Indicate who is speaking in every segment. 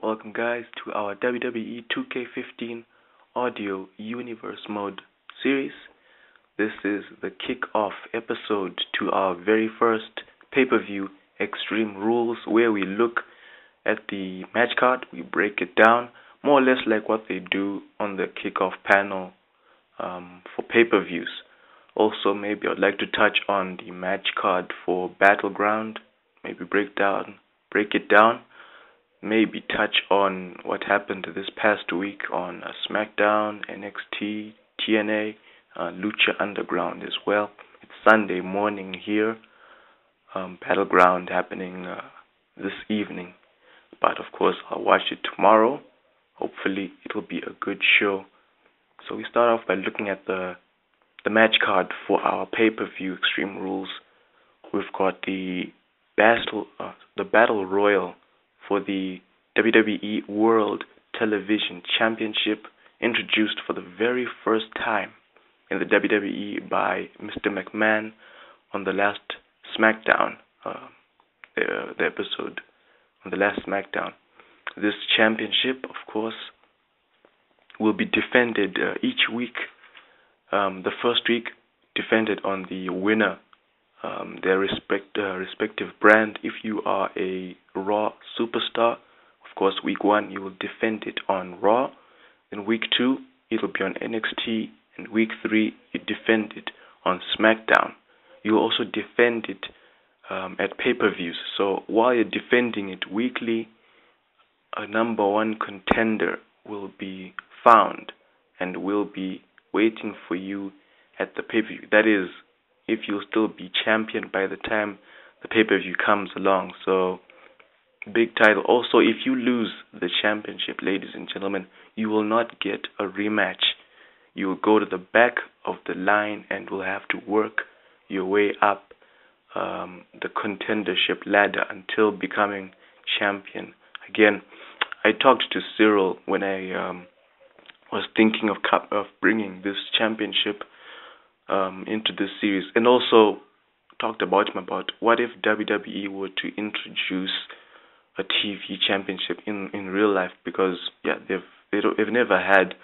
Speaker 1: Welcome guys to our WWE 2K15 Audio Universe Mode series. This is the kick-off episode to our very first pay-per-view Extreme Rules, where we look at the match card, we break it down, more or less like what they do on the kick-off panel for pay-per-views. Also, maybe I'd like to touch on the match card for Battleground, maybe break it down, maybe touch on what happened this past week on SmackDown, NXT, TNA, Lucha Underground as well. It's Sunday morning here, Battleground happening this evening, but of course I'll watch it tomorrow. Hopefully it will be a good show. So we start off by looking at the match card for our pay-per-view Extreme Rules. We've got the Battle Royal for the WWE World Television Championship, introduced for the very first time in the WWE by Mr. McMahon on the last SmackDown, the episode on the last SmackDown. This championship, of course, will be defended each week. The first week defended on the winner, their respective brand. If you are a Raw superstar, of course, week 1 you will defend it on Raw. Then week 2 it will be on NXT, and week 3 you defend it on SmackDown. You will also defend it at pay-per-views. So while you're defending it weekly, a number one contender will be found and will be waiting for you at the pay-per-view. That is, if you'll still be champion by the time the pay-per-view comes along. So, big title. Also, if you lose the championship, ladies and gentlemen, you will not get a rematch. You will go to the back of the line and will have to work your way up the contendership ladder until becoming champion. Again, I talked to Cyril when I was thinking of bringing this championship into this series, and also talked about him about what if WWE were to introduce a TV championship in real life, because they've never had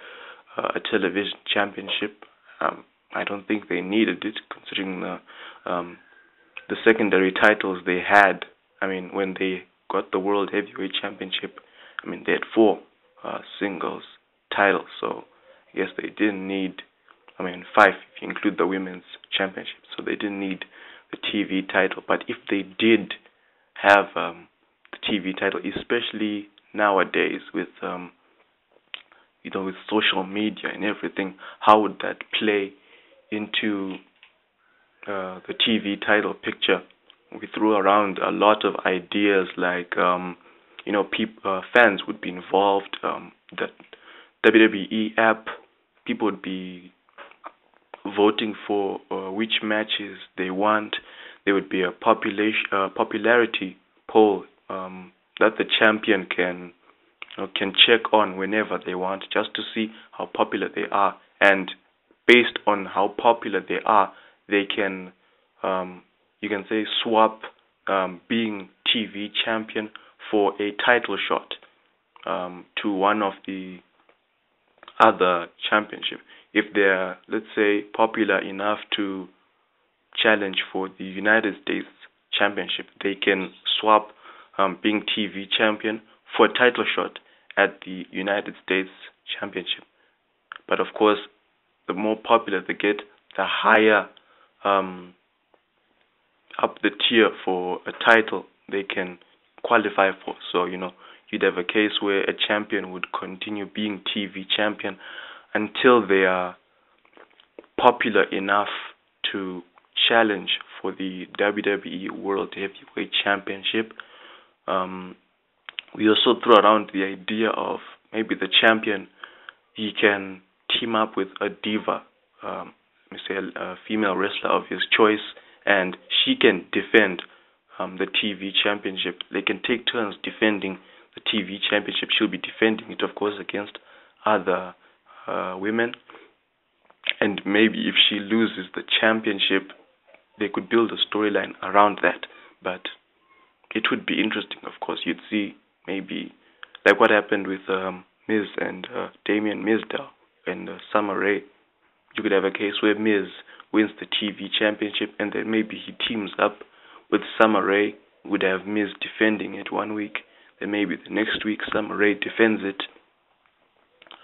Speaker 1: a television championship. I don't think they needed it, considering the secondary titles they had. I mean, when they got the World Heavyweight Championship, I mean, they had 4 singles titles, so I guess they didn't need, 5 if you include the Women's Championship, so they didn't need the TV title. But if they did have the TV title, especially nowadays with with social media and everything, how would that play into the TV title picture? We threw around a lot of ideas, like fans would be involved. The WWE app, people would be voting for which matches they want. There would be a popularity poll that the champion can check on whenever they want, just to see how popular they are. And based on how popular they are, they can, you can say, swap being TV champion for a title shot to one of the other championship. If they're, let's say, popular enough to challenge for the United States Championship, they can swap being TV champion for a title shot at the United States Championship. But of course, the more popular they get, the higher up the tier for a title they can qualify for. So, you'd have a case where a champion would continue being TV champion until they are popular enough to challenge for the WWE World Heavyweight Championship. We also throw around the idea of maybe the champion, he can team up with a diva, say a female wrestler of his choice, and she can defend the TV championship. They can take turns defending the TV championship. She'll be defending it, of course, against other women. And maybe if she loses the championship, they could build a storyline around that. But it would be interesting, of course. You'd see maybe like what happened with Miz and Damien Mizdow and Summer Rae. You could have a case where Miz wins the TV championship and then maybe he teams up with Summer Rae. Would have Miz defending it one week, then maybe the next week Summer Rae defends it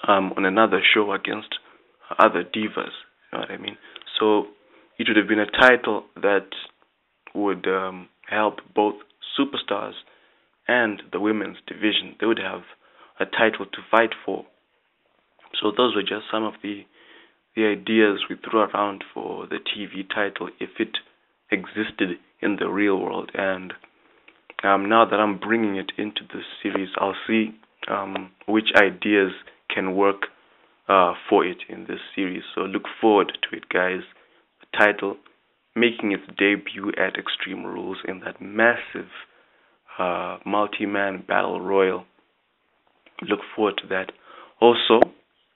Speaker 1: on another show against other divas. You know what I mean? So it would have been a title that would help both superstars and the women's division. They would have a title to fight for. So those were just some of the ideas we threw around for the TV title if it existed in the real world. And now that I'm bringing it into this series, I'll see which ideas can work for it in this series. So look forward to it, guys. The title making its debut at Extreme Rules in that massive multi-man battle royal. Look forward to that. Also,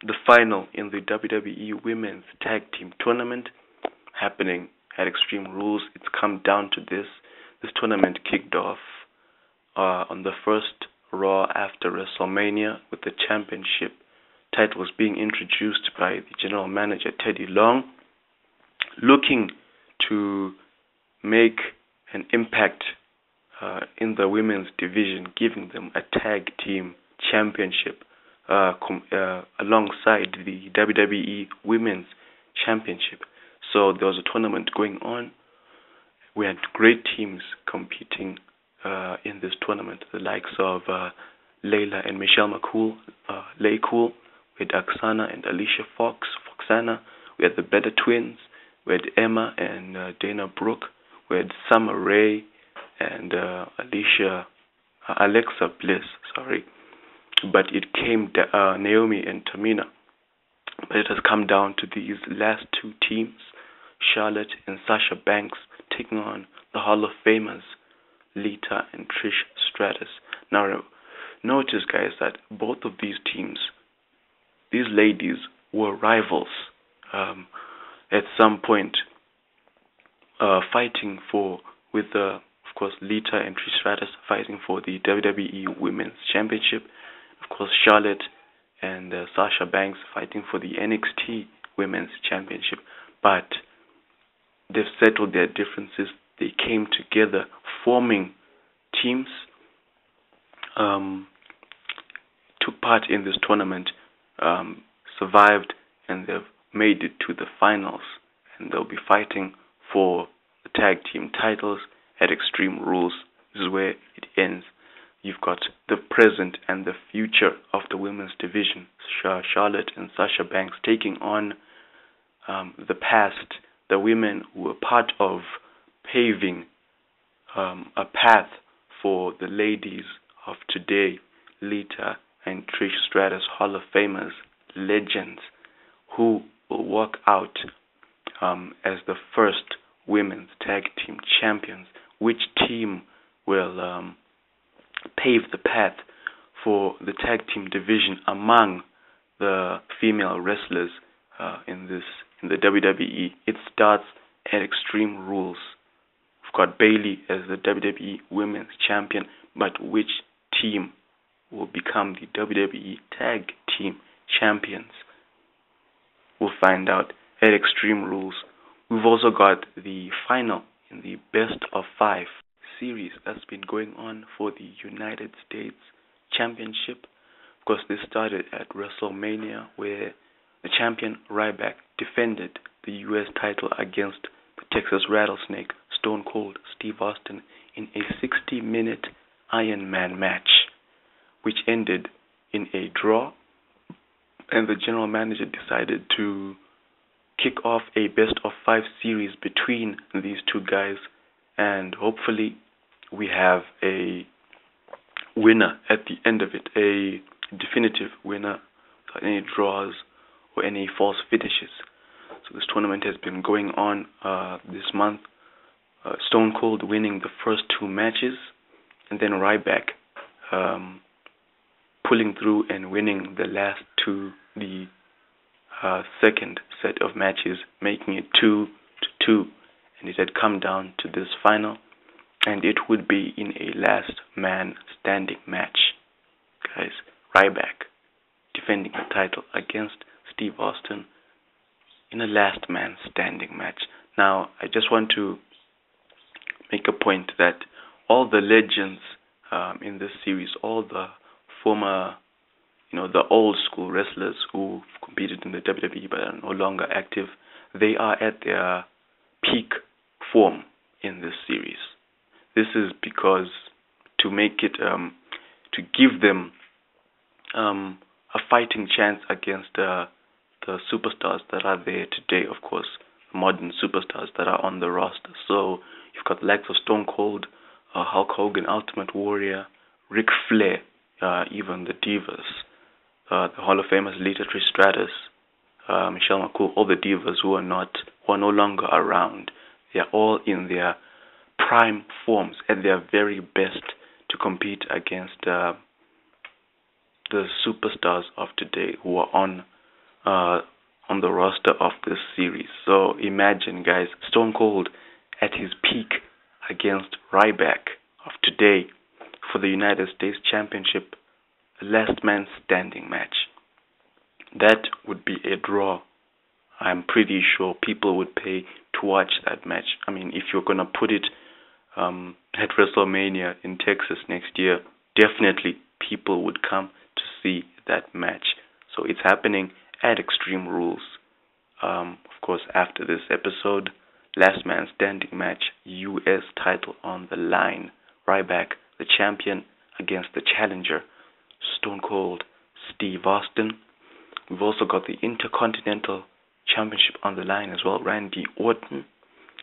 Speaker 1: the final in the WWE Women's Tag Team Tournament happening at Extreme Rules. It's come down to this. This tournament kicked off on the first Raw after WrestleMania with the championship titles being introduced by the general manager Teddy Long, looking to make an impact in the women's division, giving them a tag team championship alongside the WWE Women's Championship. So there was a tournament going on. We had great teams competing in this tournament, the likes of Layla and Michelle McCool, Lay Cool. We had Oksana and Alicia Fox, Foxana. We had the Better Twins. We had Emma and Dana Brooke. We had Summer Rae and Alexa Bliss, sorry. But it came Naomi and Tamina. But it has come down to these last two teams, Charlotte and Sasha Banks, taking on the Hall of Famers, Lita and Trish Stratus. Now, notice, guys, that both of these teams, these ladies, were rivals at some point, fighting with, of course, Lita and Trish Stratus fighting for the WWE Women's Championship. Of course, Charlotte and Sasha Banks fighting for the NXT Women's Championship. But they've settled their differences. They came together, forming teams, took part in this tournament, survived, and they've made it to the finals. And they'll be fighting for the tag team titles at Extreme Rules. This is where it ends. You've got the present and the future of the women's division. Charlotte and Sasha Banks taking on the past, the women who were part of paving a path for the ladies of today, Lita and Trish Stratus, Hall of Famers, legends, who will walk out as the first women's tag team champions. Which team will pave the path for the tag team division among the female wrestlers in the WWE? It starts at Extreme Rules. We've got Bayley as the WWE Women's Champion, but which team will become the WWE Tag Team Champions? We'll find out at Extreme Rules. We've also got the final in the Best of 5 series that's been going on for the United States Championship. Of course, this started at WrestleMania, where the champion Ryback defended the U.S. title against the Texas Rattlesnake, Stone Cold Steve Austin, in a 60-minute Iron Man match, which ended in a draw. And the general manager decided to kick off a Best of 5 series between these two guys, and hopefully we have a winner at the end of it, a definitive winner, without any draws or any false finishes. So this tournament has been going on this month. Stone Cold winning the first 2 matches, and then Ryback pulling through and winning the last 2, the second set of matches, making it 2-2. And it had come down to this final, and it would be in a last man standing match. guys. Ryback defending the title against Steve Austin in a last man standing match. Now, I just want to make a point that all the legends in this series, all the former, the old school wrestlers who competed in the WWE but are no longer active, they are at their peak form in this series. This is because to make it, to give them a fighting chance against the superstars that are there today, of course, modern superstars that are on the roster. So you've got the likes of Stone Cold, Hulk Hogan, Ultimate Warrior, Ric Flair, even the Divas, the Hall of Famers Lita Trish Stratus, Michelle McCool, all the Divas who are no longer around. They are all in their prime forms, at their very best, to compete against the superstars of today who are on the roster of this series. So imagine, guys, Stone Cold at his peak against Ryback of today for the United States Championship, last man standing match. That would be a draw. I'm pretty sure people would pay to watch that match. I mean, if you're going to put it at WrestleMania in Texas next year, definitely people would come to see that match. So it's happening at Extreme Rules. Of course, after this episode, last man standing match, U.S. title on the line. Ryback, the champion, against the challenger, Stone Cold Steve Austin. We've also got the Intercontinental Championship on the line as well. Randy Orton,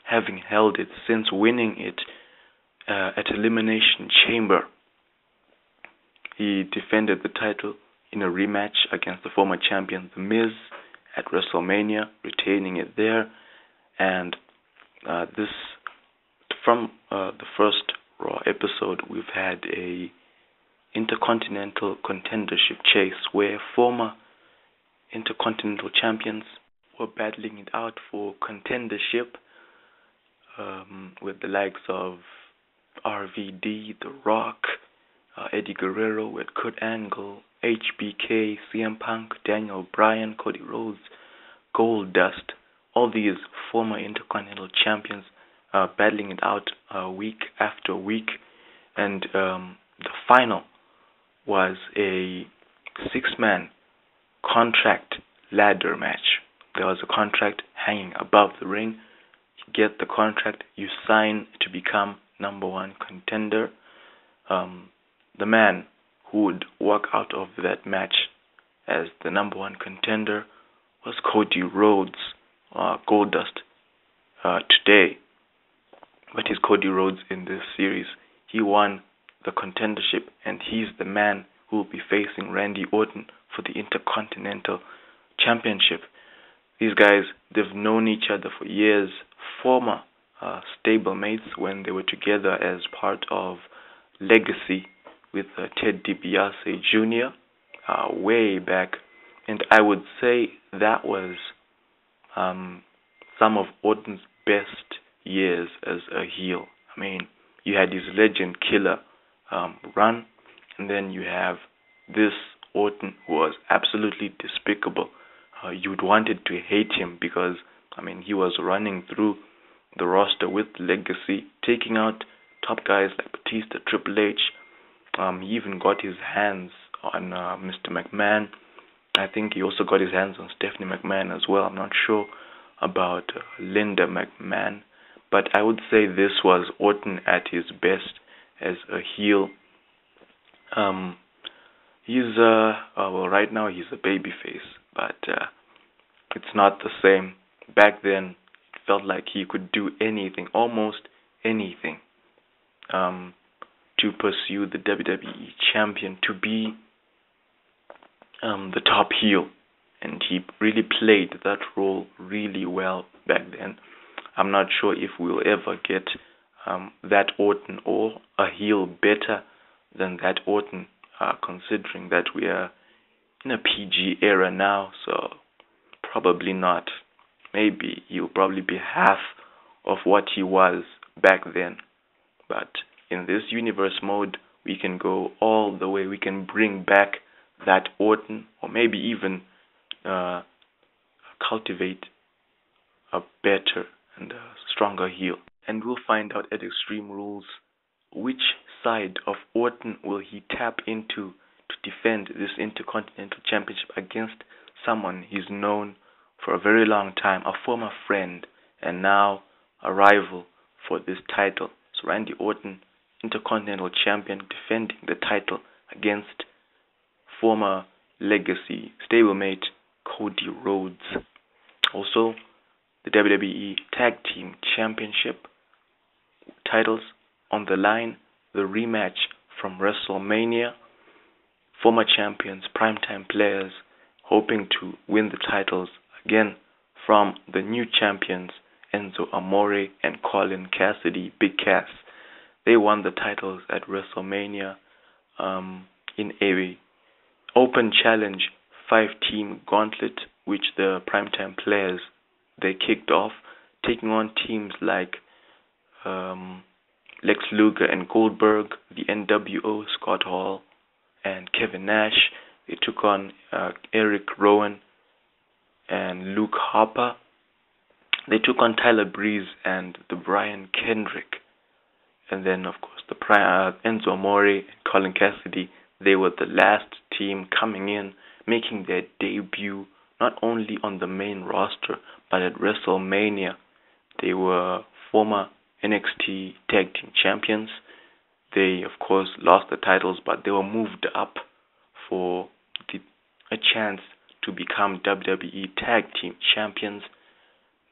Speaker 1: having held it since winning it at Elimination Chamber. He defended the title in a rematch against the former champion, The Miz, at WrestleMania, retaining it there. And this, from the first Raw episode, we've had a Intercontinental Contendership chase where former Intercontinental champions were battling it out for contendership with the likes of RVD, The Rock, Eddie Guerrero with Kurt Angle, HBK, CM Punk, Daniel Bryan, Cody Rhodes, Goldust. All these former Intercontinental champions battling it out week after week. And the final was a 6-man contract ladder match. There was a contract hanging above the ring. You get the contract, you sign to become number one contender. The man who would walk out of that match as the number one contender was Cody Rhodes, Goldust today. But he's Cody Rhodes in this series. He won the contendership, and he's the man who will be facing Randy Orton for the Intercontinental Championship. These guys, they've known each other for years, former stablemates when they were together as part of Legacy with Ted DiBiase Jr. Way back. And I would say that was some of Orton's best years as a heel. I mean, you had his legend killer run, and then you have this Orton who was absolutely despicable. You'd wanted to hate him because, I mean, he was running through the roster with Legacy, taking out top guys like Batista, Triple H. He even got his hands on Mr. McMahon. I think he also got his hands on Stephanie McMahon as well. I'm not sure about Linda McMahon, but I would say this was Orton at his best as a heel. He's well, right now he's a babyface, but it's not the same. Back then, it felt like he could do anything, almost anything, to pursue the WWE champion, to be the top heel, and he really played that role really well back then. I'm not sure if we'll ever get that Orton or a heel better than that Orton, considering that we are in a PG era now, so probably not. Maybe he'll probably be half of what he was back then. But in this universe mode, we can go all the way. We can bring back that Orton, or maybe even cultivate a better and a stronger heel. And we'll find out at Extreme Rules which side of Orton will he tap into to defend this Intercontinental Championship against someone he's known for a very long time, a former friend, and now a rival for this title. So Randy Orton, Intercontinental Champion, defending the title against former legacy stablemate Cody Rhodes. Also, the WWE Tag Team Championship titles on the line, the rematch from WrestleMania. Former champions, primetime players, hoping to win the titles again from the new champions, Enzo Amore and Colin Cassidy, Big Cass. They won the titles at WrestleMania in a open challenge 5-team gauntlet, which the primetime players, they kicked off, taking on teams like Lex Luger and Goldberg, the NWO, Scott Hall and Kevin Nash. They took on Eric Rowan and Luke Harper. They took on Tyler Breeze and the Brian Kendrick. And then, of course, the Enzo Amore and Colin Cassidy, they were the last team coming in, making their debut not only on the main roster, but at WrestleMania. They were former NXT Tag Team Champions. They, of course, lost the titles, but they were moved up for a chance to become WWE Tag Team Champions.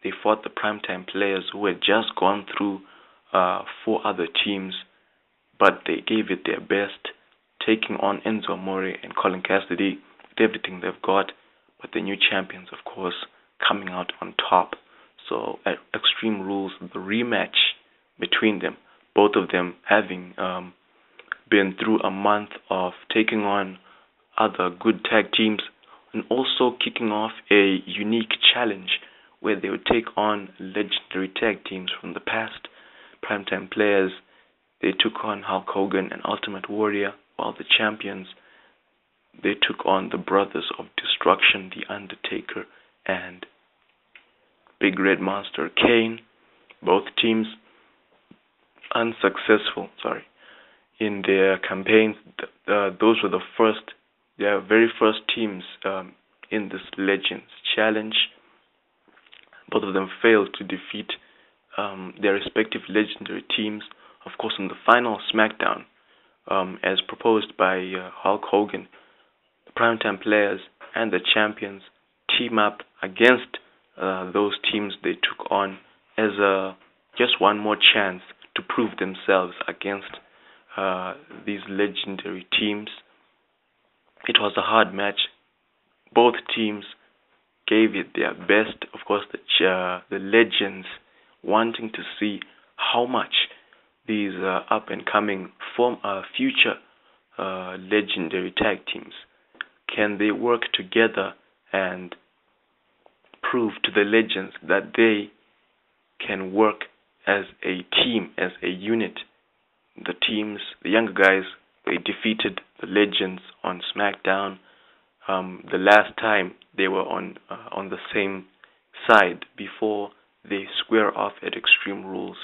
Speaker 1: They fought the primetime players who had just gone through 4 other teams, but they gave it their best, taking on Enzo Amore and Colin Cassidy with everything they've got, but the new champions, of course, coming out on top. So at Extreme Rules, the rematch between them, both of them having been through a month of taking on other good tag teams, and also kicking off a unique challenge where they would take on legendary tag teams from the past. Primetime players, they took on Hulk Hogan and Ultimate Warrior, while the champions, they took on the Brothers of Destruction, The Undertaker and Big Red Monster Kane. Both teams unsuccessful, in their campaigns. Those were their very first teams in this Legends Challenge. Both of them failed to defeat their respective legendary teams. Of course, in the final SmackDown, as proposed by Hulk Hogan, the primetime players and the champions team up against those teams they took on as just one more chance to prove themselves against these legendary teams. It was a hard match. Both teams gave it their best. Of course, the legends wanting to see how much these up-and-coming future legendary tag teams, can they work together and prove to the legends that they can work as a team, as a unit. The teams, the younger guys, they defeated the legends on SmackDown. The last time they were on the same side before they square off at Extreme Rules,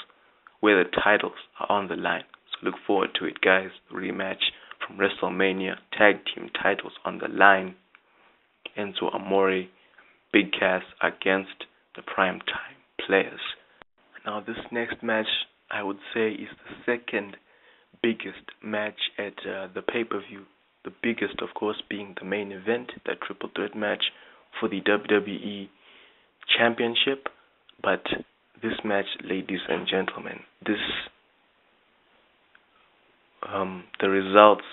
Speaker 1: where the titles are on the line. So look forward to it, guys. The rematch from WrestleMania, tag team titles on the line. Enzo Amore, Big Cass against the primetime players. Now this next match, I would say, is the second biggest match at the pay-per-view. The biggest, of course, being the main event, that triple threat match for the WWE Championship. But this match, ladies and gentlemen, the results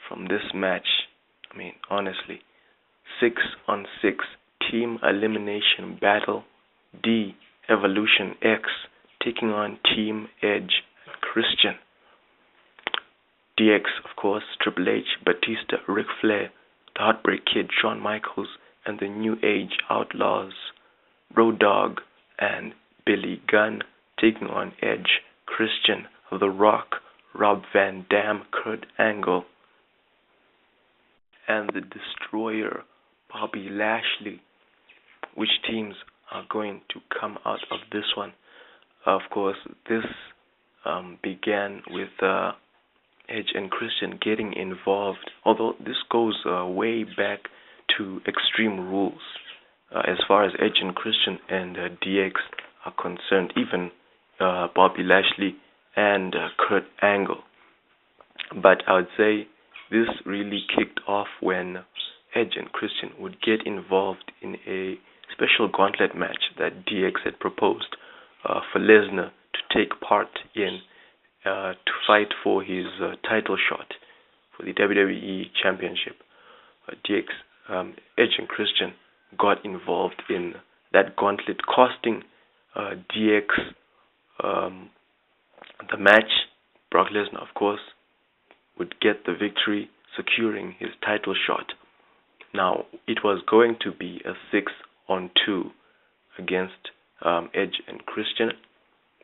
Speaker 1: from this match, I mean, honestly, 6-on-6 team elimination battle, D Evolution X taking on Team Edge and Christian. DX, of course, Triple H, Batista, Ric Flair, the Heartbreak Kid, Shawn Michaels, and the New Age Outlaws, Road Dogg and Billy Gunn taking on Edge, Christian, The Rock, Rob Van Dam, Kurt Angle, and the Destroyer, Bobby Lashley. Which teams are going to come out of this one? Of course, this began with Edge and Christian getting involved, although this goes way back to Extreme Rules as far as Edge and Christian and DX are concerned, even Bobby Lashley and Kurt Angle. But I would say this really kicked off when Edge and Christian would get involved in a special gauntlet match that DX had proposed for Lesnar to take part in to fight for his title shot for the WWE Championship. Edge and Christian got involved in that gauntlet, costing DX the match. Brock Lesnar, of course, would get the victory, securing his title shot. Now, it was going to be a 6-on-2 against Edge and Christian.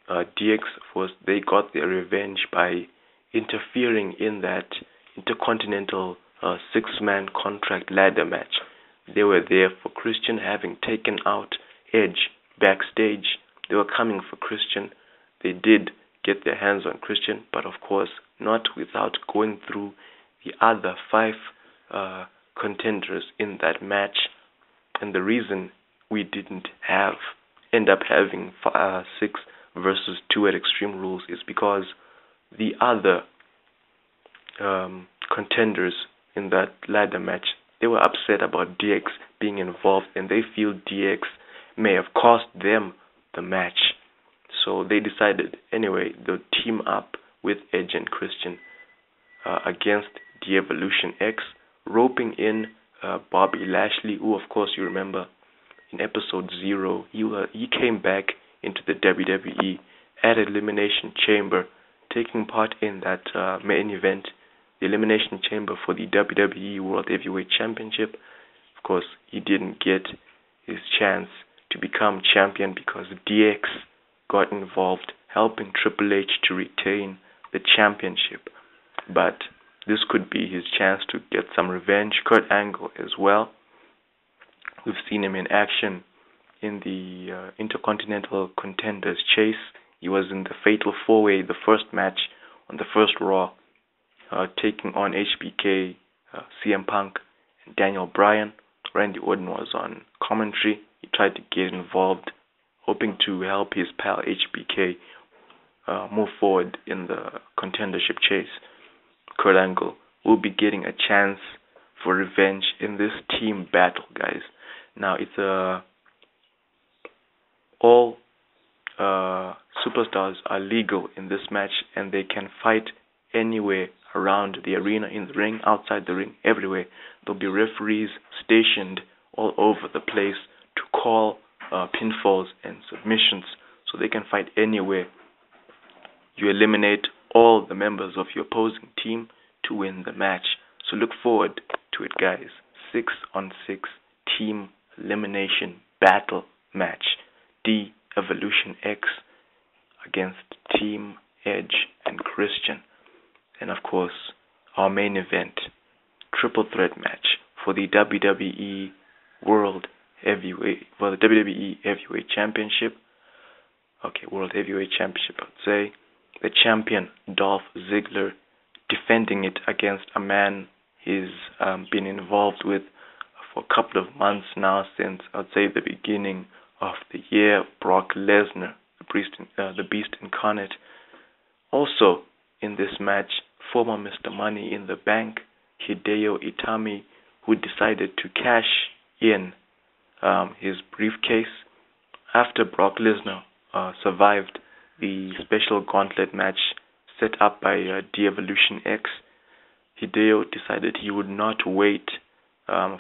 Speaker 1: DX, of course, they got their revenge by interfering in that Intercontinental 6-man contract ladder match. They were there for Christian, having taken out Edge backstage. They were coming for Christian. They did get their hands on Christian, but of course not without going through the other 5 contenders in that match. And the reason we didn't end up having 6 versus 2 at Extreme Rules is because the other contenders in that ladder match, they were upset about DX being involved, and they feel DX may have cost them the match. So they decided, anyway, they'll team up with Edge and Christian against the Evolution X, roping in Bobby Lashley, who, of course, you remember in episode 0, he came back into the WWE at Elimination Chamber, taking part in that main event, the Elimination Chamber for the WWE World Heavyweight Championship. Of course, he didn't get his chance to become champion because DX got involved, helping Triple H to retain the championship. But this could be his chance to get some revenge. Kurt Angle as well. We've seen him in action in the Intercontinental Contenders Chase. He was in the Fatal 4-Way, the first match on the first Raw, taking on HBK, CM Punk, and Daniel Bryan. Randy Orton was on commentary. He tried to get involved, hoping to help his pal HBK move forward in the contendership chase. Kurt Angle will be getting a chance for revenge in this team battle, guys. Now, it's all superstars are legal in this match, and they can fight anywhere around the arena, in the ring, outside the ring, everywhere. There'll be referees stationed all over the place to call pinfalls and submissions, so they can fight anywhere. You eliminate all the members of your opposing team to win the match. So look forward to it, guys. 6-on-6 team elimination battle match. The Evolution X against Team Edge and Christian. And of course, our main event, triple threat match for the WWE World Heavyweight, the WWE Heavyweight Championship. Okay, World Heavyweight Championship, I would say. The champion, Dolph Ziggler, defending it against a man he's been involved with for a couple of months now, since I'd say the beginning of the year, Brock Lesnar, the Beast Incarnate. Also in this match, former Mr. Money in the Bank, Hideo Itami, who decided to cash in his briefcase after Brock Lesnar survived the special gauntlet match set up by De-Evolution X. Hideo decided he would not wait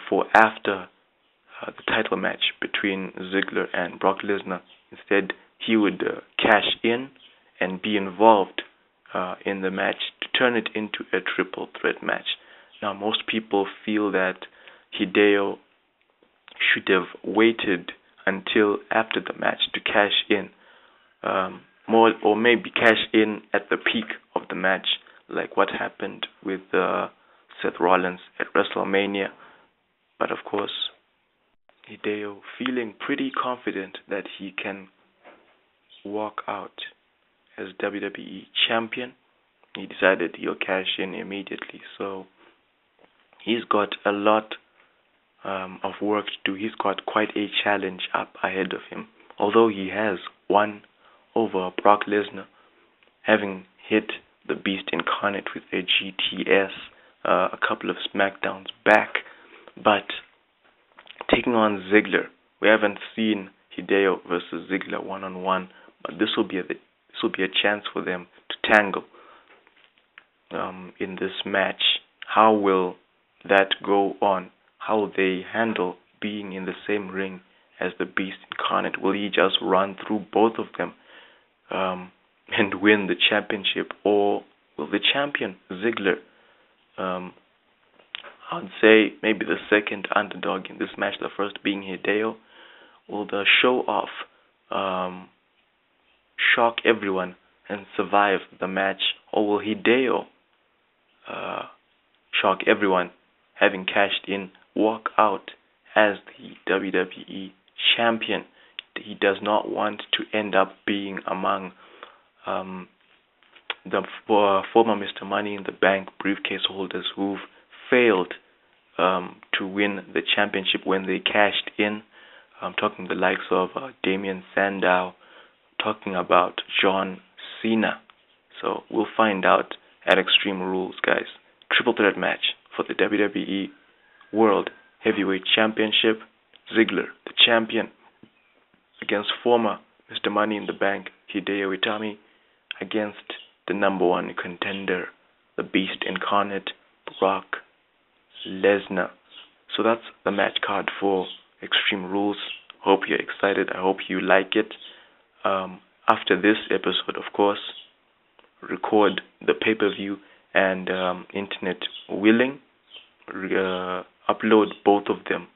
Speaker 1: for after the title match between Ziggler and Brock Lesnar. Instead, he would cash in and be involved in the match to turn it into a triple threat match. Now, most people feel that Hideo should have waited until after the match to cash in. more, or maybe cash in at the peak of the match, like what happened with Seth Rollins at WrestleMania. But of course, Hideo, feeling pretty confident that he can walk out as WWE champion, he decided he'll cash in immediately. So he's got a lot of work to do. He's got quite a challenge up ahead of him. Although he has won over Brock Lesnar, having hit the Beast Incarnate with a GTS a couple of SmackDowns back, but taking on Ziggler, we haven't seen Hideo versus Ziggler one-on-one, but this will be a chance for them to tangle in this match. How will that go on? How will they handle being in the same ring as the Beast Incarnate? Will he just run through both of them and win the championship, or will the champion Ziggler, I'd say maybe the second underdog in this match, the first being Hideo, will the show off shock everyone and survive the match, or will Hideo shock everyone, having cashed in, walk out as the WWE champion? He does not want to end up being among the former Mr. Money in the Bank briefcase holders who've failed to win the championship when they cashed in. I'm talking the likes of Damien Sandow, talking about John Cena. So we'll find out at Extreme Rules, guys. Triple threat match for the WWE World Heavyweight Championship. Ziggler, the champion, against former Mr. Money in the Bank, Hideo Itami, against the number one contender, the Beast Incarnate, Brock Lesnar. So that's the match card for Extreme Rules. Hope you're excited. I hope you like it. After this episode, of course, record the pay-per-view and internet willing, upload both of them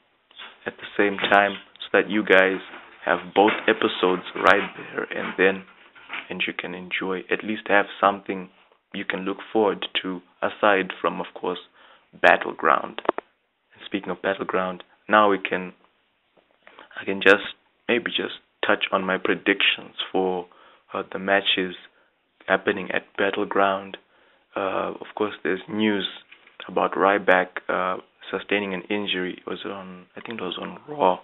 Speaker 1: at the same time so that you guys have both episodes right there, and you can enjoy, at least have something you can look forward to aside from, of course, Battleground. And speaking of Battleground, now I can just touch on my predictions for the matches happening at Battleground. Of course, there's news about Ryback sustaining an injury. I think it was on Raw.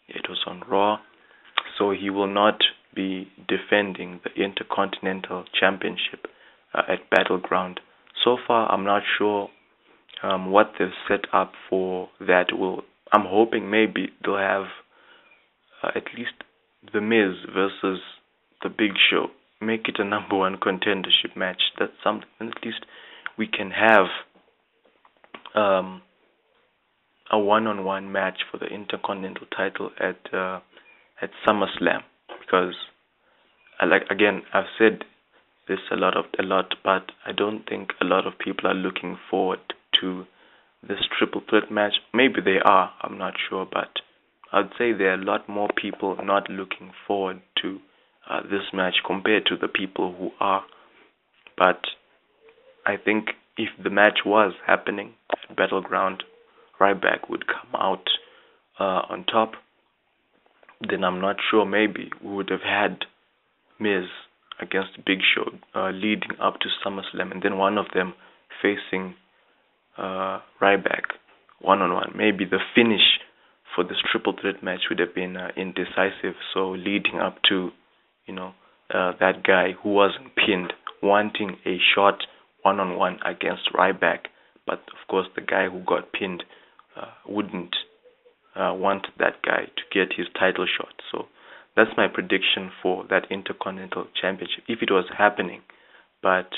Speaker 1: It was on Raw. So he will not be defending the Intercontinental Championship at Battleground. So far, I'm not sure what they've set up for that. I'm hoping maybe they'll have at least The Miz versus The Big Show. Make it a number one contendership match. That's something at least we can have a one-on-one match for the Intercontinental title at SummerSlam, because I've said this a lot, but I don't think a lot of people are looking forward to this triple threat match. Maybe they are, I'm not sure, but I'd say there are a lot more people not looking forward to this match compared to the people who are. But I think if the match was happening at Battleground, Ryback would come out on top. Then I'm not sure, maybe we would have had Miz against Big Show leading up to SummerSlam, and then one of them facing Ryback one-on-one. Maybe the finish for this triple threat match would have been indecisive, so leading up to that guy who wasn't pinned wanting a shot one-on-one against Ryback, but of course the guy who got pinned wouldn't want that guy to get his title shot. So that's my prediction for that Intercontinental Championship if it was happening. But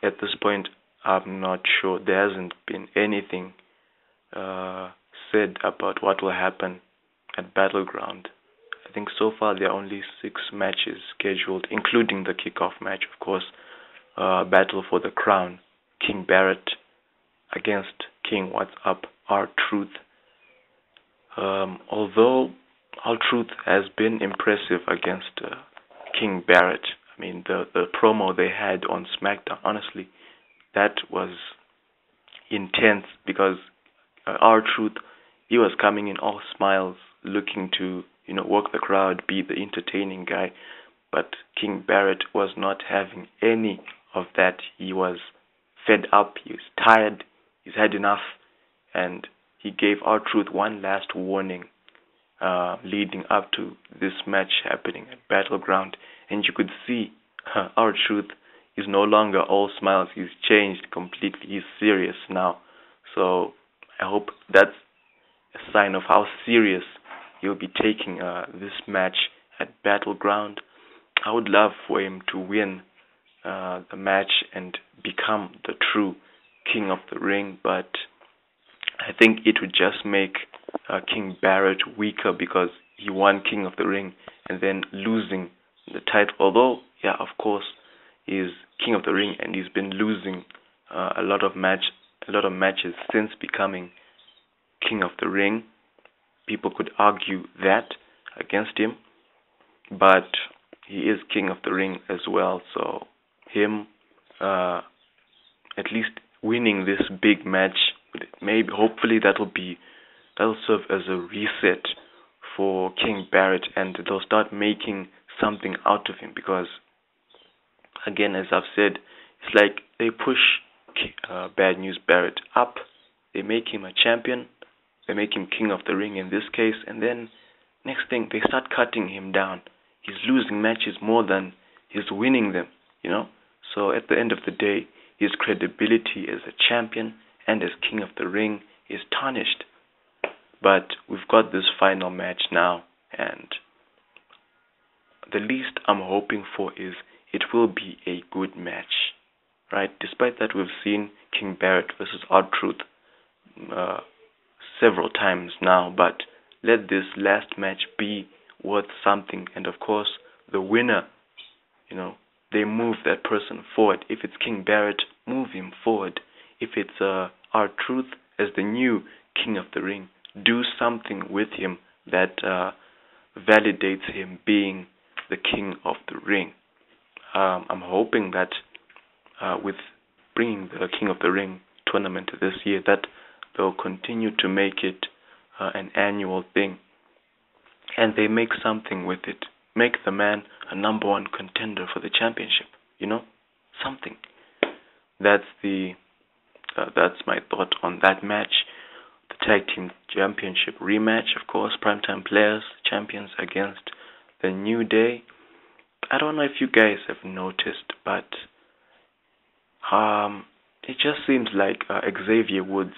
Speaker 1: at this point, I'm not sure. There hasn't been anything said about what will happen at Battleground. I think so far there are only 6 matches scheduled, including the kickoff match, of course. Battle for the Crown, King Barrett against King What's Up, R-Truth. Although R-Truth has been impressive against King Barrett, I mean, the promo they had on SmackDown, honestly, that was intense because R-Truth, he was coming in all smiles, looking to, work the crowd, be the entertaining guy. But King Barrett was not having any of that. He was fed up, he was tired, he's had enough, and he gave R-Truth one last warning leading up to this match happening at Battleground. And you could see R-Truth is no longer all smiles, he's changed completely, he's serious now. So I hope that's a sign of how serious he'll be taking this match at Battleground. I would love for him to win the match and become the true King of the Ring, but I think it would just make King Barrett weaker because he won King of the Ring and then losing the title. Although, yeah, of course, he's King of the Ring and he's been losing a lot of matches since becoming King of the Ring. People could argue that against him, but he is King of the Ring as well. So him at least winning this big match, maybe hopefully that'll serve as a reset for King Barrett, and they'll start making something out of him. Because again, as I've said, it's like they push Bad News Barrett up, they make him a champion, they make him King of the Ring in this case, and then next thing they start cutting him down. He's losing matches more than he's winning them, So at the end of the day, his credibility as a champion and as King of the Ring is tarnished. But we've got this final match now, and the least I'm hoping for is it will be a good match, right? Despite that, we've seen King Barrett versus R-Truth several times now, but let this last match be worth something. And of course, the winner, they move that person forward. If it's King Barrett, move him forward. If it's R-Truth as the new King of the Ring, do something with him that validates him being the King of the Ring. I'm hoping that with bringing the King of the Ring tournament this year, that they'll continue to make it an annual thing, and they make something with it. Make the man a number one contender for the championship. Something. That's my thought on that match. The Tag Team Championship rematch, of course, Primetime Players, champions against the New Day. I don't know if you guys have noticed, but it just seems like Xavier Woods,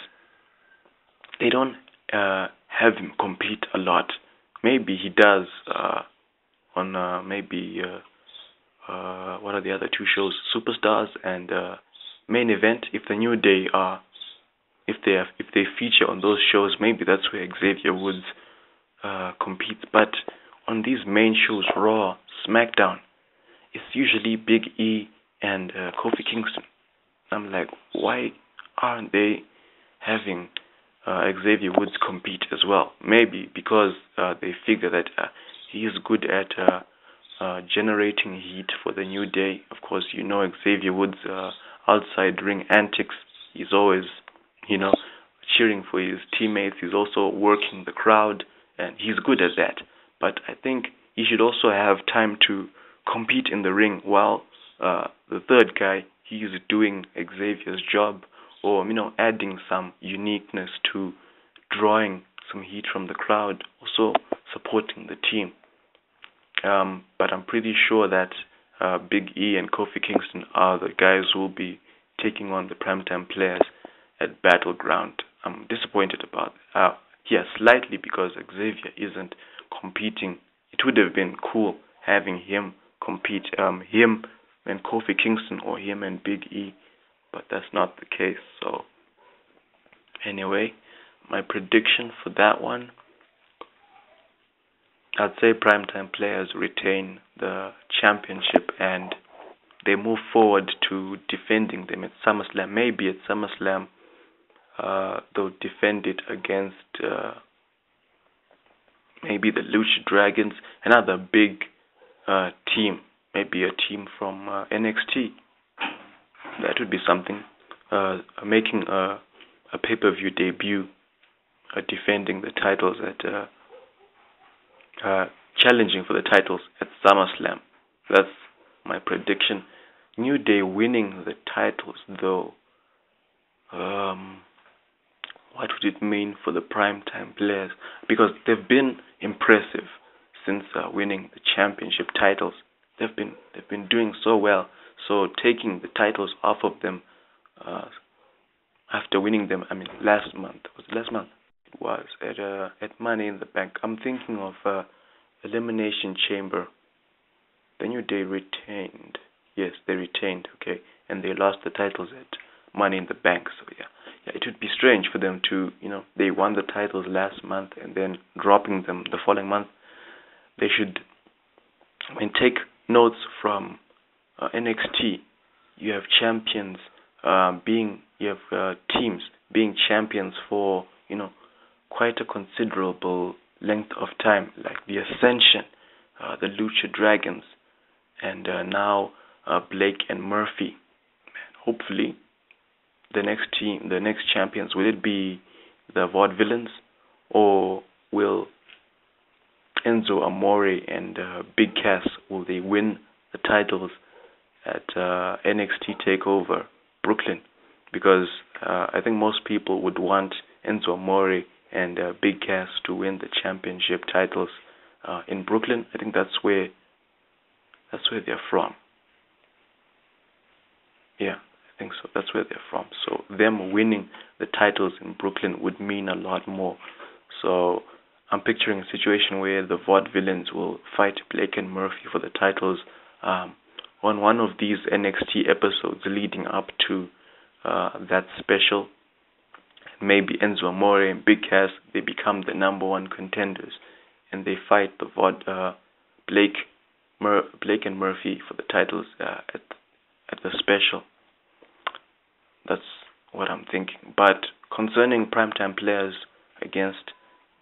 Speaker 1: they don't have him compete a lot. Maybe he does on what are the other two shows, Superstars and Main Event. If the New Day if they feature on those shows, maybe that's where Xavier Woods competes. But on these main shows, Raw, SmackDown, it's usually Big E and Kofi Kingston. I'm like, why aren't they having Xavier Woods compete as well? Maybe because they figure that he is good at generating heat for the New Day. Of course, Xavier Woods' outside ring antics. He's always, cheering for his teammates. He's also working the crowd, and he's good at that. But I think he should also have time to compete in the ring while the third guy, he's doing Xavier's job, or adding some uniqueness to drawing some heat from the crowd, also supporting the team. But I'm pretty sure that Big E and Kofi Kingston are the guys who will be taking on the Primetime Players at Battleground. I'm disappointed about slightly, because Xavier isn't competing. It would have been cool having him compete, him and Kofi Kingston, or him and Big E, but that's not the case. So anyway, my prediction for that one, I'd say Primetime Players retain the championship and they move forward to defending them at SummerSlam. Maybe at SummerSlam they'll defend it against maybe the Lucha Dragons, another big team. maybe a team from NXT. That would be something. Making a pay-per-view debut, defending the titles at challenging for the titles at SummerSlam. That's my prediction. New Day winning the titles, though. What would it mean for the primetime players? Because they've been impressive since winning the championship titles. They've been doing so well. So taking the titles off of them after winning them, last month. Was it last month? It was at Money in the Bank. I'm thinking of Elimination Chamber. The New Day retained. Yes, they retained. Okay, and they lost the titles at Money in the Bank. So yeah, it would be strange for them to, they won the titles last month and then dropping them the following month. They should, take notes from NXT. You have champions you have teams being champions for, quite a considerable length of time, like the Ascension, the Lucha Dragons, and now Blake and Murphy. Hopefully, the next champions, will it be the Vaudevillains, or will Enzo Amore and Big Cass, will they win the titles at NXT TakeOver Brooklyn? Because I think most people would want Enzo Amore and Big Cass to win the championship titles in Brooklyn. I think that's where they're from. Yeah, I think so. That's where they're from. So them winning the titles in Brooklyn would mean a lot more. So I'm picturing a situation where the Vaudevillains will fight Blake and Murphy for the titles on one of these NXT episodes leading up to that special. Maybe Enzo Amore and Big Cass, they become the number one contenders, and they fight the Blake and Murphy for the titles at the special. That's what I'm thinking. But concerning primetime players against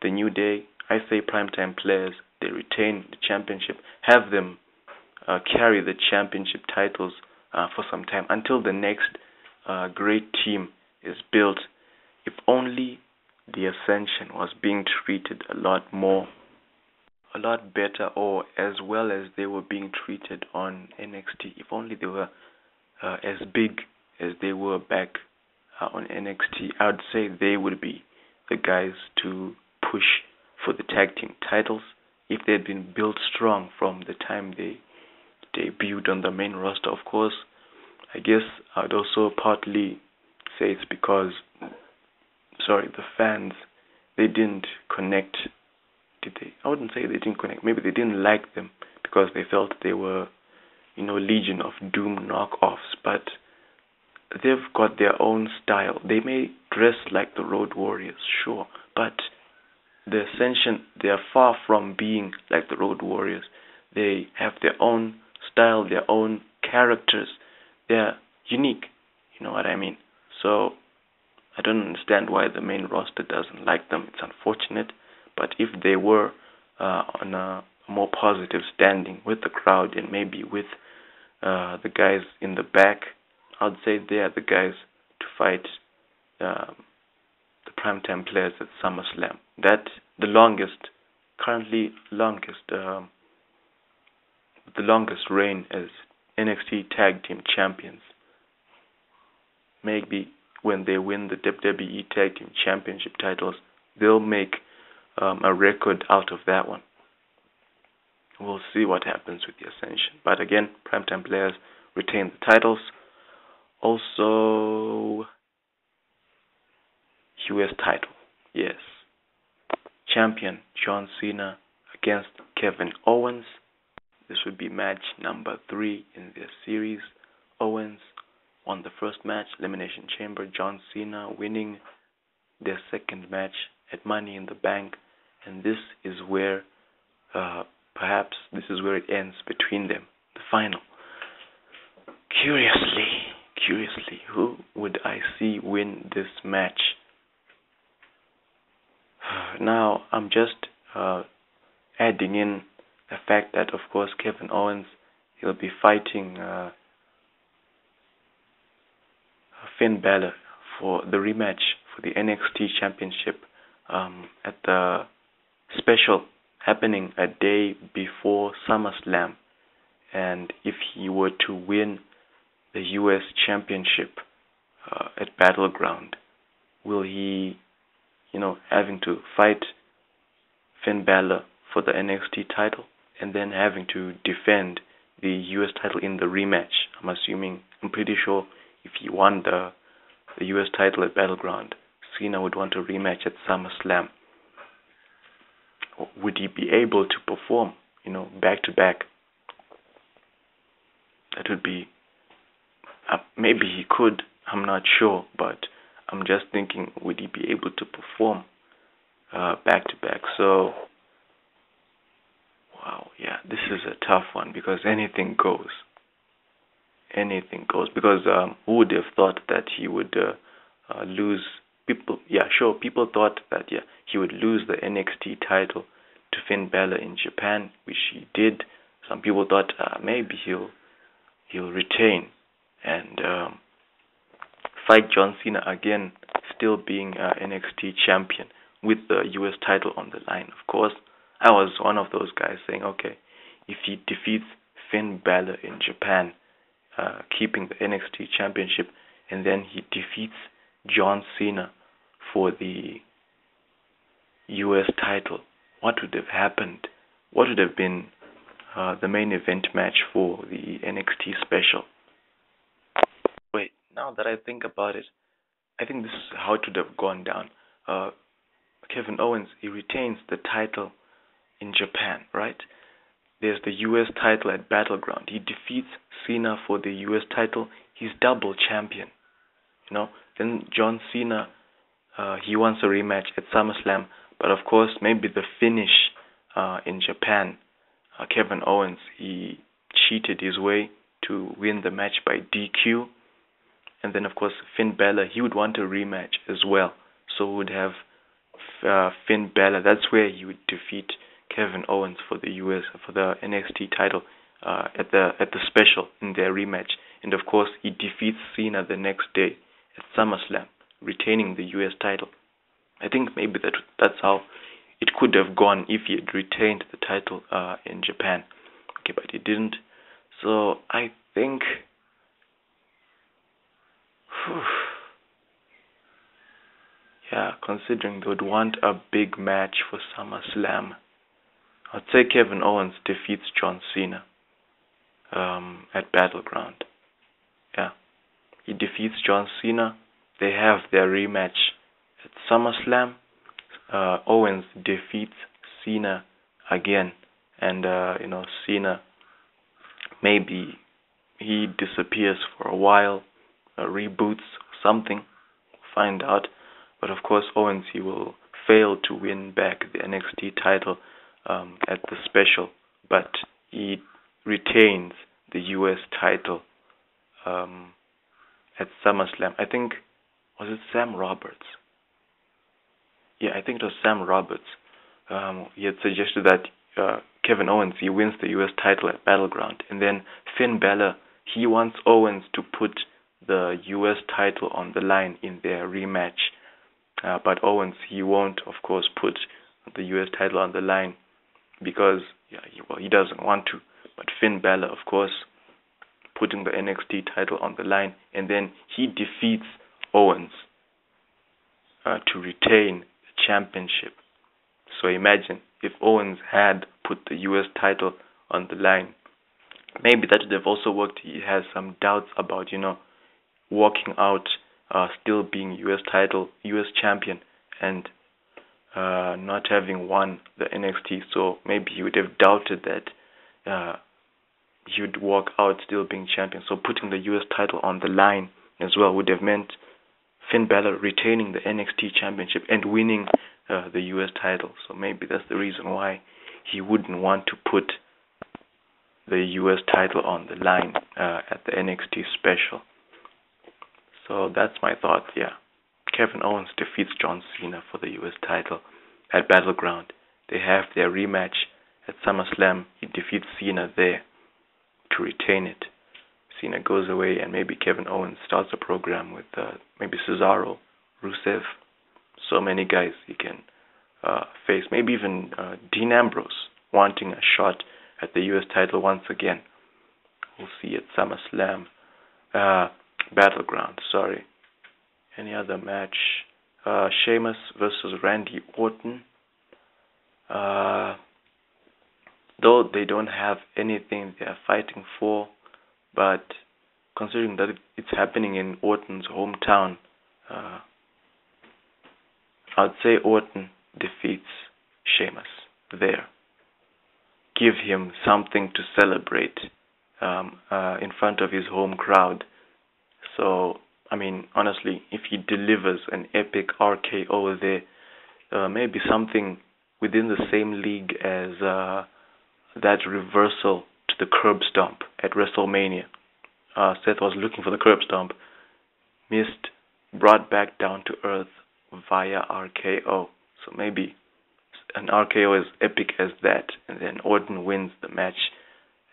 Speaker 1: the New Day, I say primetime players, they retain the championship, have them carry the championship titles for some time until the next great team is built. If only the Ascension was being treated a lot better, or as well as they were being treated on NXT. If only they were as big as they were back on NXT, I would say they would be the guys to push for the tag team titles. If they had been built strong from the time they debuted on the main roster, of course, I guess I'd also partly say it's because, the fans, they didn't connect. Did they? I wouldn't say they didn't connect. Maybe they didn't like them because they felt they were, Legion of Doom knockoffs. But they've got their own style. They may dress like the Road Warriors, sure, but the Ascension, they are far from being like the Road Warriors. They have their own style, their own characters. They're unique, you know what I mean? So I don't understand why the main roster doesn't like them. It's unfortunate, but if they were on a more positive standing with the crowd and maybe with the guys in the back, I'd say they are the guys to fight the primetime players at SummerSlam. That the longest reign as NXT Tag Team Champions. Maybe when they win the WWE Tag Team Championship titles, they'll make a record out of that one. We'll see what happens with the Ascension. But again, primetime players retain the titles. Also, US title. Yes. Champion John Cena against Kevin Owens. This would be match number 3 in their series. Owens won the first match, Elimination Chamber. John Cena winning their second match at Money in the Bank. And this is where, perhaps, this is where it ends between them. The final. Curiously, who would I see win this match? Now, I'm just adding in the fact that, of course, Kevin Owens he'll be fighting Finn Balor for the rematch for the NXT Championship at the special happening a day before SummerSlam. And if he were to win the US Championship at Battleground, will he, having to fight Finn Balor for the NXT title and then having to defend the US title in the rematch? I'm pretty sure if he won the US title at Battleground, Cena would want a rematch at SummerSlam. Would he be able to perform, back to back? That would be, maybe he could, I'm not sure, but I'm just thinking, would he be able to perform back to back? So, wow, yeah, this is a tough one because anything goes. Anything goes, because who would have thought that he would lose? People thought that he would lose the NXT title to Finn Balor in Japan, which he did. Some people thought maybe he'll retain and fight John Cena again, still being NXT champion with the US title on the line. Of course, I was one of those guys saying, okay, if he defeats Finn Balor in Japan, keeping the NXT championship, and then he defeats John Cena for the US title, what would have happened? What would have been the main event match for the NXT special? Wait, now that I think about it, I think this is how it would have gone down. Kevin Owens, he retains the title in Japan, right? There's the US title at Battleground. He defeats Cena for the US title. He's double champion. Then John Cena, he wants a rematch at SummerSlam. But of course, maybe the finish in Japan, Kevin Owens, he cheated his way to win the match by DQ. And then of course, Finn Balor, he would want a rematch as well. So we would have Finn Balor. That's where he would defeat Kevin Owens for the NXT title at the special in their rematch. And of course, he defeats Cena the next day at SummerSlam, retaining the US title. I think maybe that's how it could have gone if he had retained the title in Japan. Okay, but he didn't. So I think, considering they would want a big match for SummerSlam, I'd say Kevin Owens defeats John Cena at Battleground. Yeah, he defeats John Cena. They have their rematch at SummerSlam. Owens defeats Cena again, and Cena, maybe he disappears for a while, reboots something, find out. But of course, Owens, he will fail to win back the NXT title at the special, but he retains the US title at SummerSlam. I think, was it Sam Roberts? Yeah, I think it was Sam Roberts. He had suggested that Kevin Owens, he wins the US title at Battleground, and then Finn Balor, he wants Owens to put the US title on the line in their rematch. But Owens, he won't, of course, put the US title on the line because he doesn't want to. But Finn Balor, of course, putting the NXT title on the line, and then he defeats Owens to retain the championship. So imagine if Owens had put the US title on the line, maybe that would have also worked. He has some doubts about, walking out, still being US champion, and not having won the NXT. So maybe he would have doubted that he would walk out still being champion. So putting the US title on the line as well would have meant Finn Balor retaining the NXT championship and winning the US title. So maybe that's the reason why he wouldn't want to put the US title on the line at the NXT special. So that's my thought. Kevin Owens defeats John Cena for the US title at Battleground. They have their rematch at SummerSlam. He defeats Cena there to retain it. Cena goes away, and maybe Kevin Owens starts a program with maybe Cesaro, Rusev, so many guys he can face. Maybe even Dean Ambrose wanting a shot at the US title once again. We'll see at SummerSlam. Battleground, sorry. Any other match? Sheamus versus Randy Orton. Though they don't have anything they are fighting for, but considering that it's happening in Orton's hometown, I'd say Orton defeats Sheamus there. Give him something to celebrate in front of his home crowd. So, I mean, honestly, if he delivers an epic RKO there, maybe something within the same league as that reversal to the curb stomp at WrestleMania. Seth was looking for the curb stomp, missed, brought back down to earth via RKO. So maybe an RKO as epic as that, and then Orton wins the match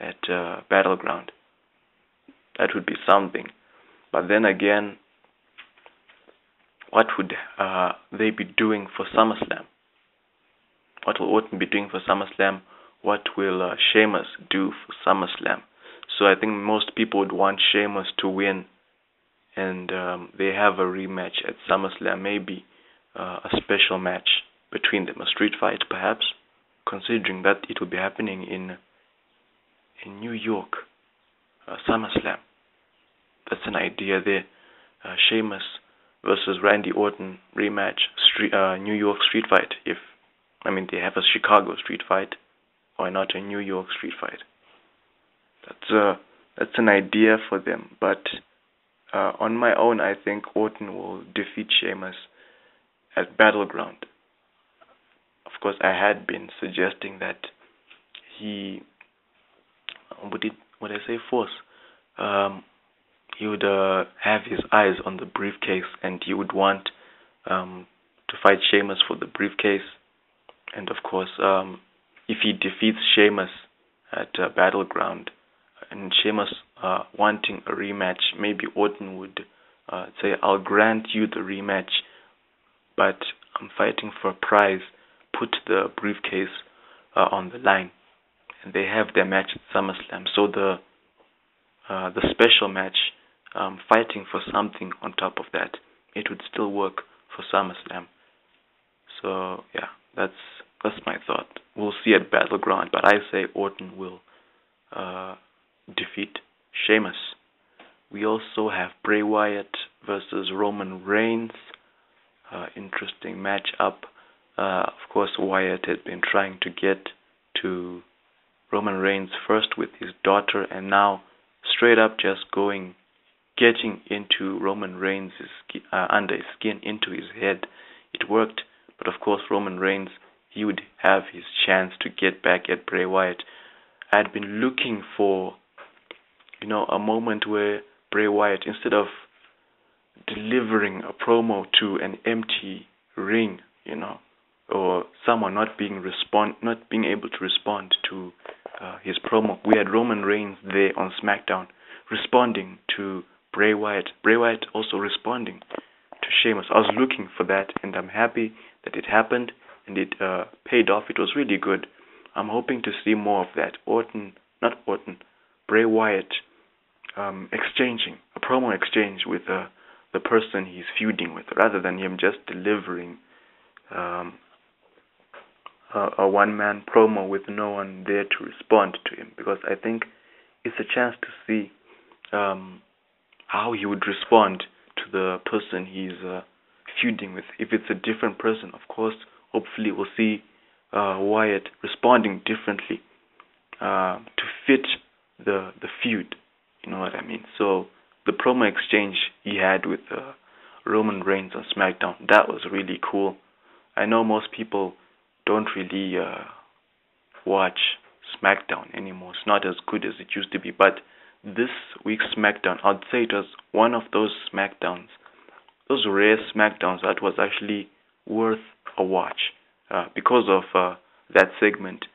Speaker 1: at Battleground. That would be something. But then again, what would they be doing for SummerSlam? What will Orton be doing for SummerSlam? What will Sheamus do for SummerSlam? So I think most people would want Sheamus to win, and they have a rematch at SummerSlam, maybe a special match between them, a street fight perhaps, considering that it will be happening in New York, SummerSlam. That's an idea there. Sheamus versus Randy Orton rematch, New York street fight. They have a Chicago street fight, why not a New York street fight? That's an idea for them. But on my own, I think Orton will defeat Sheamus at Battleground. Of course, I had been suggesting that he would have his eyes on the briefcase, and he would want to fight Sheamus for the briefcase. And of course, if he defeats Sheamus at Battleground, and Sheamus wanting a rematch, maybe Orton would say, I'll grant you the rematch, but I'm fighting for a prize. Put the briefcase on the line. And they have their match at SummerSlam. So the special match, fighting for something on top of that, it would still work for SummerSlam. So yeah, that's my thought. We'll see at Battleground, but I say Orton will defeat Sheamus. We also have Bray Wyatt versus Roman Reigns. Interesting matchup. Of course, Wyatt had been trying to get to Roman Reigns first with his daughter, and now straight up just getting into Roman Reigns' under his skin, into his head. It worked, but of course Roman Reigns, he would have his chance to get back at Bray Wyatt. I had been looking for, a moment where Bray Wyatt, instead of delivering a promo to an empty ring, or someone not being able to respond to his promo, we had Roman Reigns there on SmackDown responding to Bray Wyatt. Bray Wyatt also responding to Sheamus. I was looking for that, and I'm happy that it happened, and it paid off. It was really good. I'm hoping to see more of that. Bray Wyatt exchanging a promo exchange with the person he's feuding with, rather than him just delivering a one-man promo with no one there to respond to him, because I think it's a chance to see how he would respond to the person he's feuding with. If it's a different person, of course, hopefully we'll see Wyatt responding differently to fit the feud. You know what I mean? So the promo exchange he had with Roman Reigns on SmackDown, that was really cool. I know most people don't really watch SmackDown anymore. It's not as good as it used to be, but this week's SmackDown, I'd say it was one of those SmackDowns, those rare SmackDowns that was actually worth a watch because of that segment.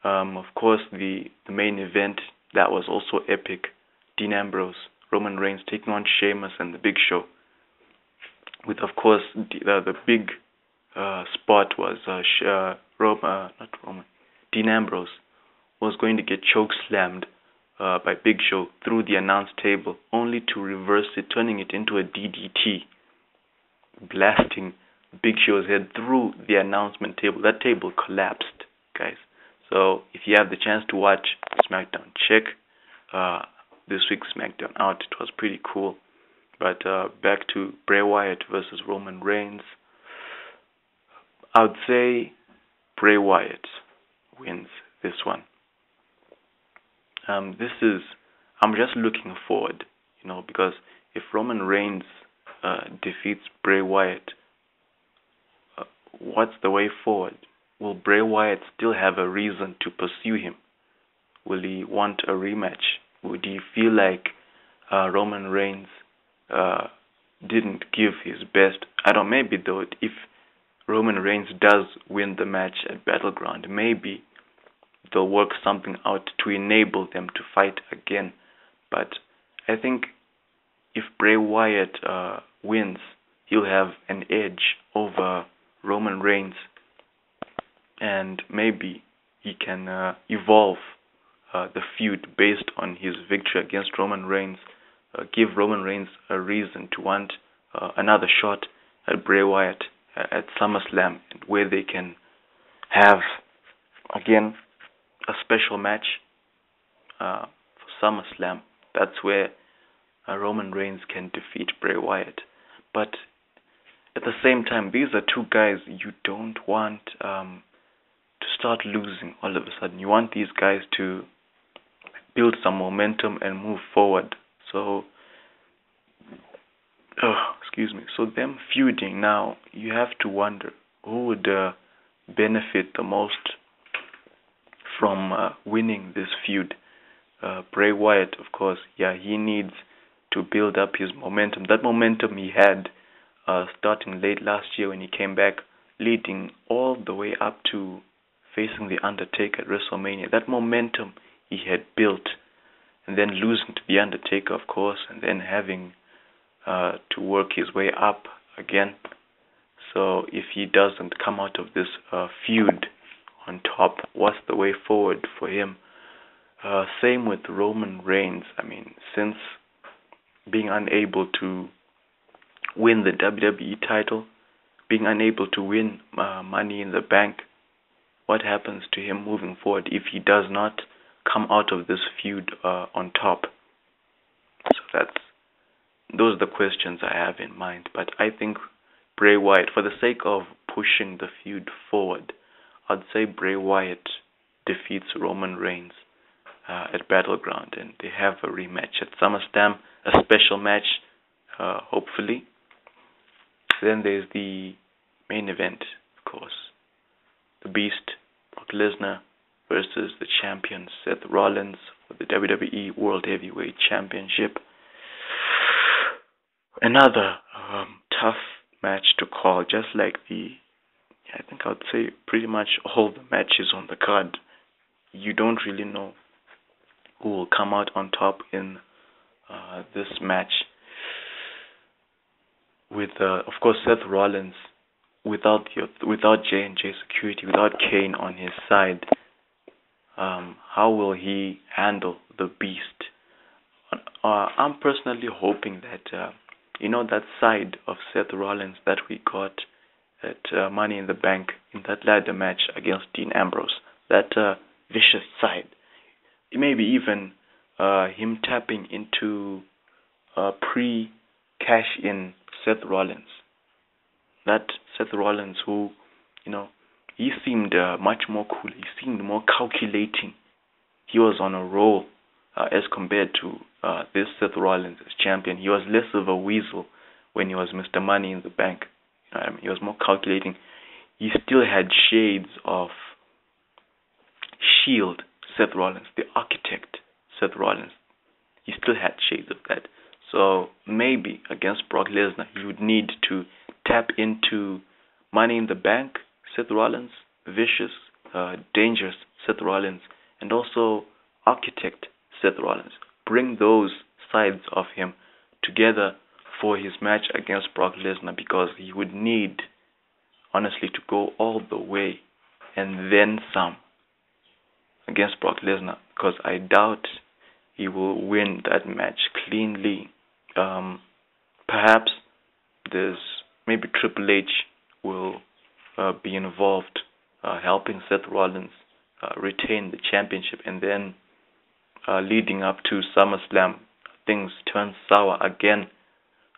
Speaker 1: Of course, the main event, That was also epic. Dean Ambrose, Roman Reigns taking on Sheamus and the Big Show. With, of course, the big spot was Dean Ambrose was going to get choke slammed by Big Show through the announce table, only to reverse it, turning it into a DDT, blasting Big Show's head through the announcement table. That table collapsed, guys. So if you have the chance to watch SmackDown, check this week's SmackDown out. It was pretty cool. But back to Bray Wyatt versus Roman Reigns. I would say Bray Wyatt wins this one. I'm just looking forward, because if Roman Reigns defeats Bray Wyatt, what's the way forward? Will Bray Wyatt still have a reason to pursue him? Will he want a rematch? Would he feel like Roman Reigns didn't give his best? I don't know, maybe though, if Roman Reigns does win the match at Battleground, maybe they'll work something out to enable them to fight again. But I think if Bray Wyatt wins, he'll have an edge over Roman Reigns, and maybe he can evolve the feud based on his victory against Roman Reigns, give Roman Reigns a reason to want another shot at Bray Wyatt at SummerSlam, where they can have, again, a special match for SummerSlam. That's where Roman Reigns can defeat Bray Wyatt. But at the same time, these are two guys you don't want to start losing all of a sudden. You want these guys to build some momentum and move forward. So, so them feuding now, you have to wonder who would benefit the most from winning this feud. Bray Wyatt, of course, he needs to build up his momentum. That momentum he had starting late last year when he came back, leading all the way up to facing The Undertaker at WrestleMania. That momentum he had built, and then losing to The Undertaker, of course, and then having to work his way up again. So if he doesn't come out of this feud on top, what's the way forward for him? Same with Roman Reigns. I mean, since being unable to win the WWE title, being unable to win Money in the Bank, what happens to him moving forward if he does not come out of this feud on top? So those are the questions I have in mind. But I think Bray Wyatt, for the sake of pushing the feud forward, I'd say Bray Wyatt defeats Roman Reigns at Battleground, and they have a rematch at SummerSlam, a special match, hopefully. Then there's the main event, of course. The Beast, Brock Lesnar, versus the champion, Seth Rollins, for the WWE World Heavyweight Championship. Another tough match to call, just like I think I would say pretty much all the matches on the card. You don't really know who will come out on top in this match. With, of course, Seth Rollins, without J&J security, without Kane on his side, how will he handle the Beast? I'm personally hoping that, that side of Seth Rollins that we got at Money in the Bank in that ladder match against Dean Ambrose, that vicious side, maybe even him tapping into pre-cash-in Seth Rollins. That Seth Rollins who, he seemed much more cool. He seemed more calculating. He was on a roll as compared to this Seth Rollins as champion. He was less of a weasel when he was Mr. Money in the Bank. He was more calculating. He still had shades of Shield Seth Rollins, the architect Seth Rollins. He still had shades of that. So maybe against Brock Lesnar, he would need to tap into Money in the Bank Seth Rollins, vicious, dangerous Seth Rollins, and also architect Seth Rollins. Bring those sides of him together for his match against Brock Lesnar, because he would need, honestly, to go all the way and then some against Brock Lesnar, because I doubt he will win that match cleanly. Perhaps there's maybe Triple H will be involved, helping Seth Rollins retain the championship, and then leading up to SummerSlam, things turn sour again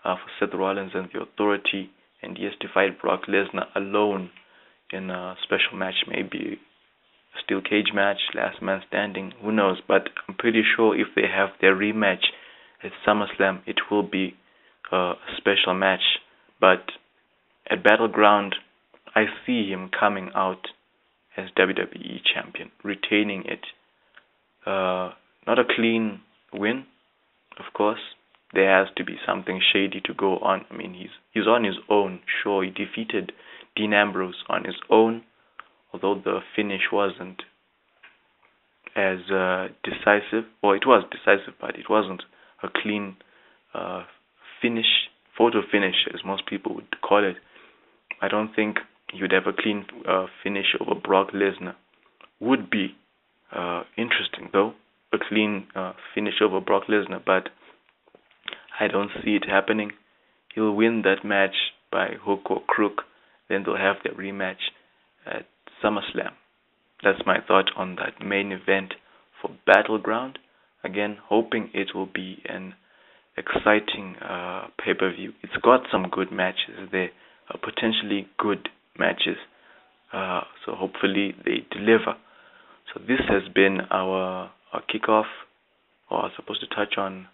Speaker 1: for Seth Rollins and the Authority, and he has to fight Brock Lesnar alone in a special match, maybe a steel cage match, last man standing, who knows. But I'm pretty sure if they have their rematch at SummerSlam, it will be a special match. But at Battleground, I see him coming out as WWE champion, retaining it. Not a clean win, of course. There has to be something shady to go on. I mean, he's on his own. Sure, he defeated Dean Ambrose on his own, although the finish wasn't as decisive. Well, it was decisive, but it wasn't a clean finish, photo finish, as most people would call it. I don't think he would have a clean finish over Brock Lesnar. Would be interesting, though, a clean finish over Brock Lesnar, but I don't see it happening. He'll win that match by hook or crook. Then they'll have their rematch at SummerSlam. That's my thought on that main event for Battleground. Again, hoping it will be an exciting pay-per-view. It's got some good matches there, potentially good matches. So hopefully they deliver. So this has been our kickoff, or I was supposed to touch on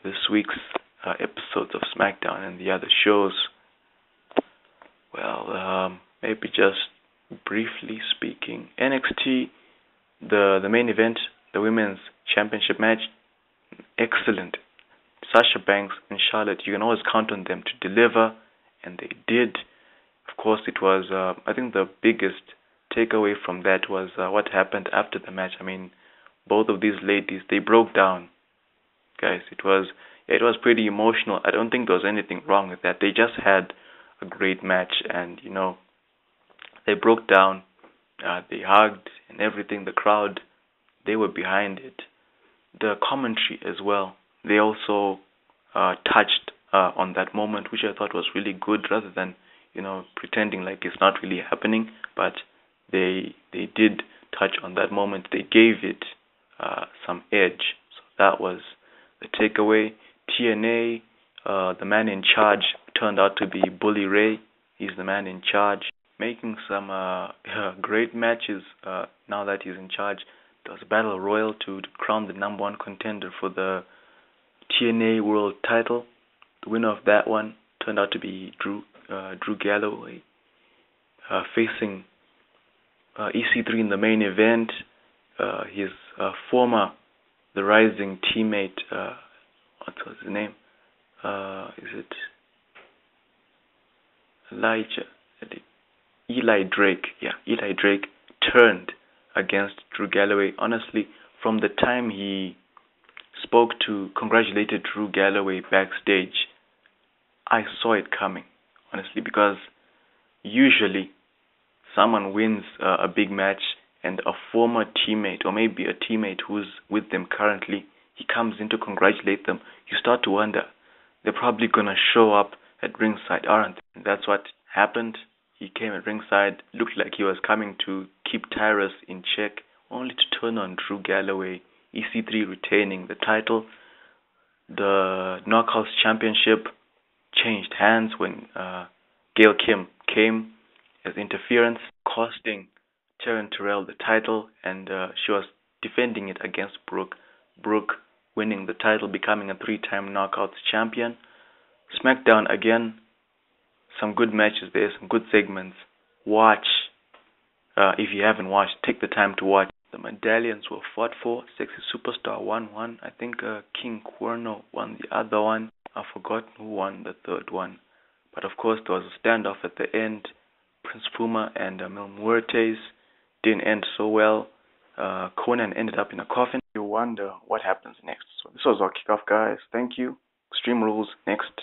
Speaker 1: this week's episodes of SmackDown and the other shows. Well, maybe just briefly speaking, NXT, the main event, the women's championship match, excellent. Sasha Banks and Charlotte, you can always count on them to deliver, and they did. Of course, it was, I think the biggest takeaway from that was what happened after the match. I mean, both of these ladies, they broke down. Guys, it was pretty emotional. I don't think there was anything wrong with that. They just had a great match, and they broke down. They hugged and everything. The crowd, they were behind it. The commentary as well, they also touched on that moment, which I thought was really good, rather than pretending like it's not really happening. But they did touch on that moment. They gave it some edge. So that was the takeaway. TNA, the man in charge turned out to be Bully Ray. He's the man in charge, making some great matches now that he's in charge. There was a battle royal to crown the number one contender for the TNA World Title. The winner of that one turned out to be Drew Galloway, facing EC3 in the main event. His former, the Rising teammate, what was his name? Is it Eli Drake? Yeah, Eli Drake turned against Drew Galloway. Honestly, from the time he congratulated Drew Galloway backstage, I saw it coming, honestly, because usually someone wins a big match and a former teammate, or maybe a teammate who's with them currently, he comes in to congratulate them. You start to wonder, they're probably going to show up at ringside, aren't they? And that's what happened. He came at ringside, looked like he was coming to keep Tyrus in check, only to turn on Drew Galloway. EC3 retaining the title. The Knockouts Championship changed hands when Gail Kim came as interference, costing Taryn Terrell the title, and she was defending it against Brooke. Brooke winning the title, becoming a 3-time Knockouts champion. SmackDown again, some good matches there, some good segments. Watch. If you haven't watched, take the time to watch. The medallions were fought for. Sexy Superstar won one. I think King Cuerno won the other one. I've forgotten who won the third one. But of course, there was a standoff at the end. Prince Puma and Mil Muertes didn't end so well. Conan ended up in a coffin. you wonder what happens next. So this was our kickoff, guys. Thank you. Extreme Rules next.